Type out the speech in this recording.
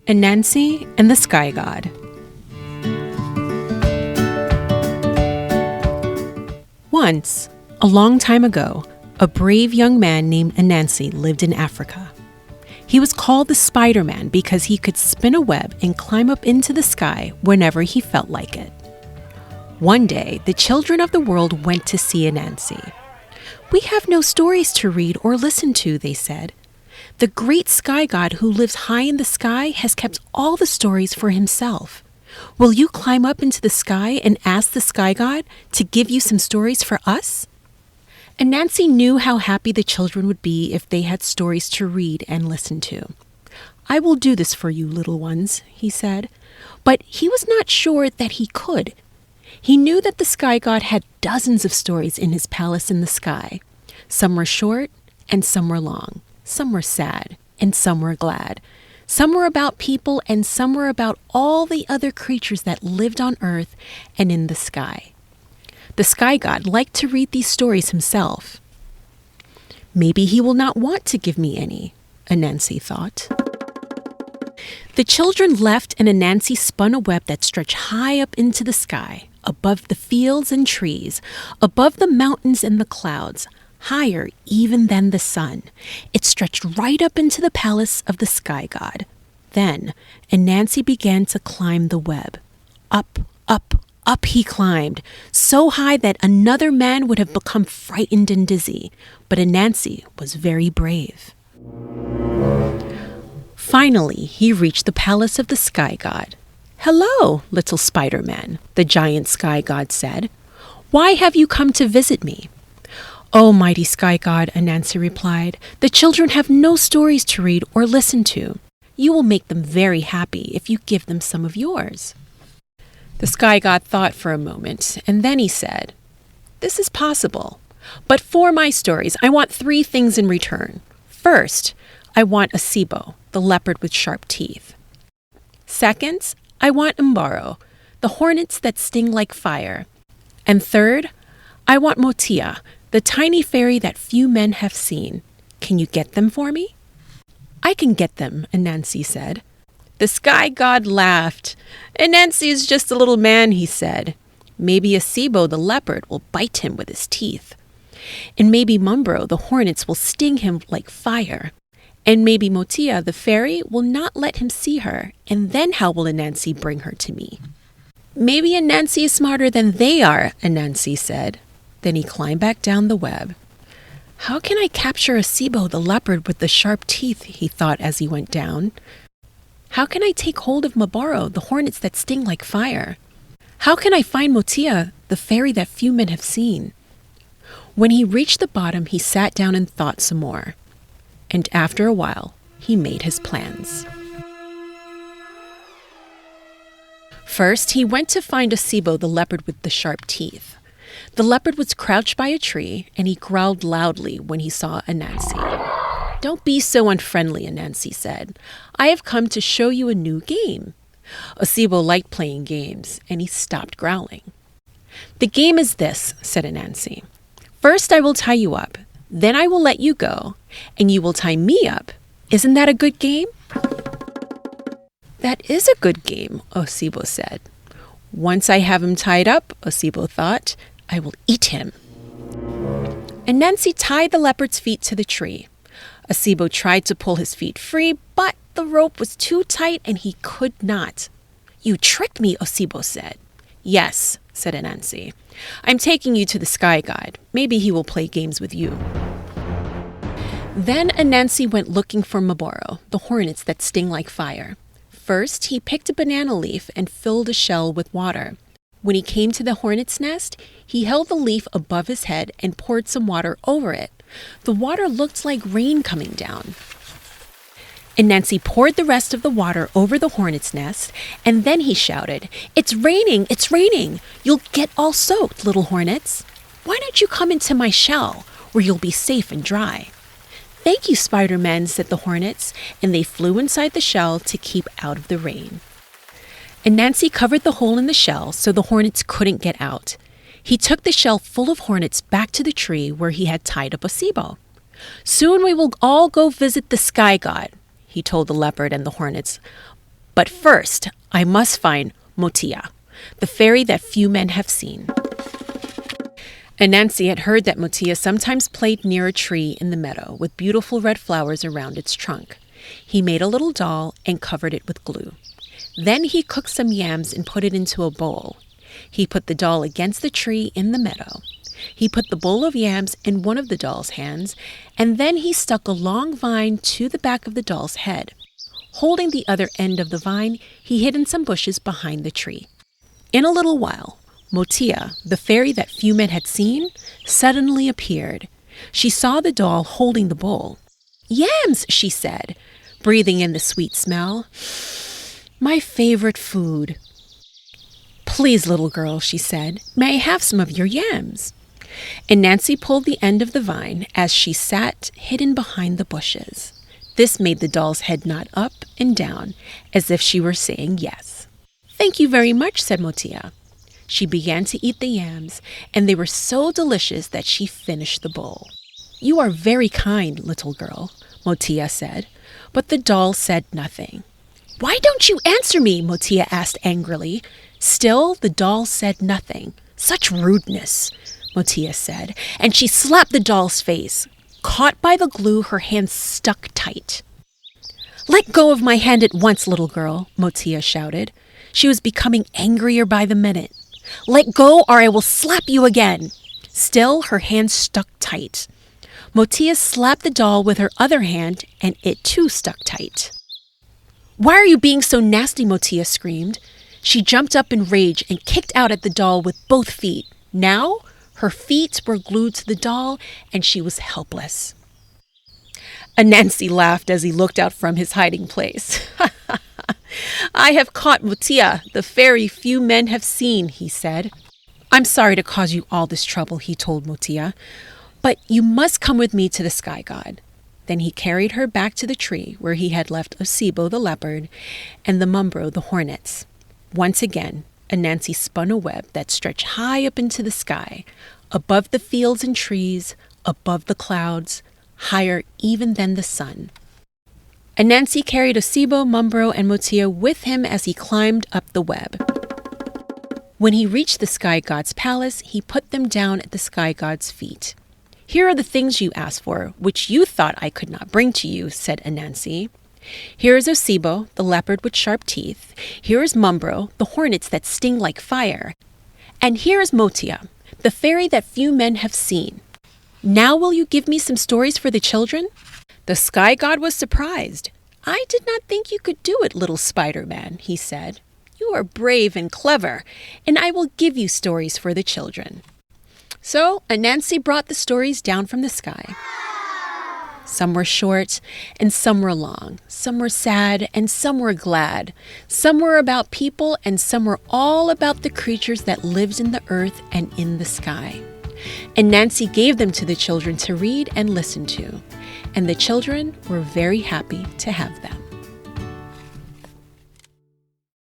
Ananse and the Sky God. Once, a long time ago, a brave young man named Ananse lived in Africa. He was called the Spider-Man because he could spin a web and climb up into the sky whenever he felt like it. One day, the children of the world went to see Ananse. "We have no stories to read or listen to," they said. "The great sky god who lives high in the sky has kept all the stories for himself. Will you climb up into the sky and ask the sky god to give you some stories for us?" Ananse knew how happy the children would be if they had stories to read and listen to. "I will do this for you, little ones," he said. But he was not sure that he could. He knew that the sky god had dozens of stories in his palace in the sky. Some were short and some were long. Some were sad and some were glad. Some were about people and some were about all the other creatures that lived on earth and in the sky. The sky god liked to read these stories himself. "Maybe he will not want to give me any," Ananse thought. The children left and Ananse spun a web that stretched high up into the sky, above the fields and trees, above the mountains and the clouds, higher even than the sun. It stretched right up into the palace of the sky god. Then Ananse began to climb the web. Up, up, up he climbed, so high that another man would have become frightened and dizzy. But Ananse was very brave. Finally, he reached the palace of the sky god. "Hello, little Spider-Man," the giant sky god said. "Why have you come to visit me?" "Oh, mighty sky god," Ananse replied, "the children have no stories to read or listen to. You will make them very happy if you give them some of yours." The sky god thought for a moment, and then he said, "This is possible. But for my stories, I want 3 things in return. First, I want a sibo, the leopard with sharp teeth. Second, I want mbaro, the hornets that sting like fire. And third, I want motia, the tiny fairy that few men have seen. Can you get them for me?" "I can get them," Ananse said. The sky god laughed. "Ananse is just a little man," he said. "Maybe a sibo, the leopard, will bite him with his teeth. And maybe Mumbro, the hornets, will sting him like fire. And maybe Motia, the fairy, will not let him see her. And then how will Ananse bring her to me?" "Maybe Ananse is smarter than they are," Ananse said. Then he climbed back down the web. "How can I capture a sibo, the leopard with the sharp teeth?" he thought as he went down. "How can I take hold of Mabaro, the hornets that sting like fire? How can I find Motia, the fairy that few men have seen?" When he reached the bottom, he sat down and thought some more. And after a while, he made his plans. First, he went to find a sibo, the leopard with the sharp teeth. The leopard was crouched by a tree, and he growled loudly when he saw Ananse. "Don't be so unfriendly," Ananse said. "I have come to show you a new game." Sibo liked playing games, and he stopped growling. "The game is this," said Ananse. "First, I will tie you up. Then I will let you go, and you will tie me up. Isn't that a good game?" "That is a good game," Sibo said. "Once I have him tied up," Sibo thought, "I will eat him." Ananse tied the leopard's feet to the tree. Sibo tried to pull his feet free, but the rope was too tight and he could not. "You tricked me," Sibo said. "Yes," said Ananse. "I'm taking you to the sky god. Maybe he will play games with you." Then Ananse went looking for Maboro, the hornets that sting like fire. First, he picked a banana leaf and filled a shell with water. When he came to the hornet's nest, he held the leaf above his head and poured some water over it. The water looked like rain coming down. Ananse poured the rest of the water over the hornet's nest, and then he shouted, "It's raining! It's raining! You'll get all soaked, little hornets. Why don't you come into my shell, where you'll be safe and dry?" "Thank you, Spider-Man," said the hornets, and they flew inside the shell to keep out of the rain. Ananse covered the hole in the shell so the hornets couldn't get out. He took the shell full of hornets back to the tree where he had tied up a sibo. "Soon we will all go visit the sky god," he told the leopard and the hornets. But first, I must find Motia, the fairy that few men have seen. Ananse had heard that Motia sometimes played near a tree in the meadow with beautiful red flowers around its trunk. He made a little doll and covered it with glue. Then he cooked some yams and put it into a bowl. He put the doll against the tree in the meadow. He put the bowl of yams in one of the doll's hands, and then he stuck a long vine to the back of the doll's head. Holding the other end of the vine, he hid in some bushes behind the tree. In a little while, Motia, the fairy that few men had seen, suddenly appeared. She saw the doll holding the bowl. "Yams," she said, breathing in the sweet smell. "My favorite food." "Please, little girl," she said, "may I have some of your yams?" Ananse pulled the end of the vine as she sat hidden behind the bushes. This made the doll's head nod up and down, as if she were saying yes. "Thank you very much," said Motia. She began to eat the yams, and they were so delicious that she finished the bowl. "You are very kind, little girl," Motia said, but the doll said nothing. "Why don't you answer me?" Motia asked angrily. Still, the doll said nothing. "Such rudeness," Motia said, and she slapped the doll's face. Caught by the glue, her hand stuck tight. "Let go of my hand at once, little girl," Motia shouted. She was becoming angrier by the minute. "Let go or I will slap you again." Still, her hand stuck tight. Motia slapped the doll with her other hand, and it too stuck tight. "Why are you being so nasty?" Motia screamed. She jumped up in rage and kicked out at the doll with both feet. Now, her feet were glued to the doll, and she was helpless. Ananse laughed as he looked out from his hiding place. "I have caught Motia, the fairy few men have seen," he said. "I'm sorry to cause you all this trouble," he told Motia, "but you must come with me to the sky god." Then he carried her back to the tree where he had left Osibo the leopard and the Mumbro the hornets. Once again, Ananse spun a web that stretched high up into the sky, above the fields and trees, above the clouds, higher even than the sun. Ananse carried Osibo, Mumbro, and Motia with him as he climbed up the web. When he reached the sky god's palace, he put them down at the sky god's feet. "Here are the things you asked for, which you thought I could not bring to you," said Ananse. "Here is Osibo, the leopard with sharp teeth. Here is Mumbro, the hornets that sting like fire. And here is Motia, the fairy that few men have seen. Now will you give me some stories for the children?" The sky god was surprised. "I did not think you could do it, little Spider-Man," he said. "You are brave and clever, and I will give you stories for the children." So Ananse brought the stories down from the sky. Some were short and some were long. Some were sad and some were glad. Some were about people and some were all about the creatures that lived in the earth and in the sky. Ananse gave them to the children to read and listen to, and the children were very happy to have them.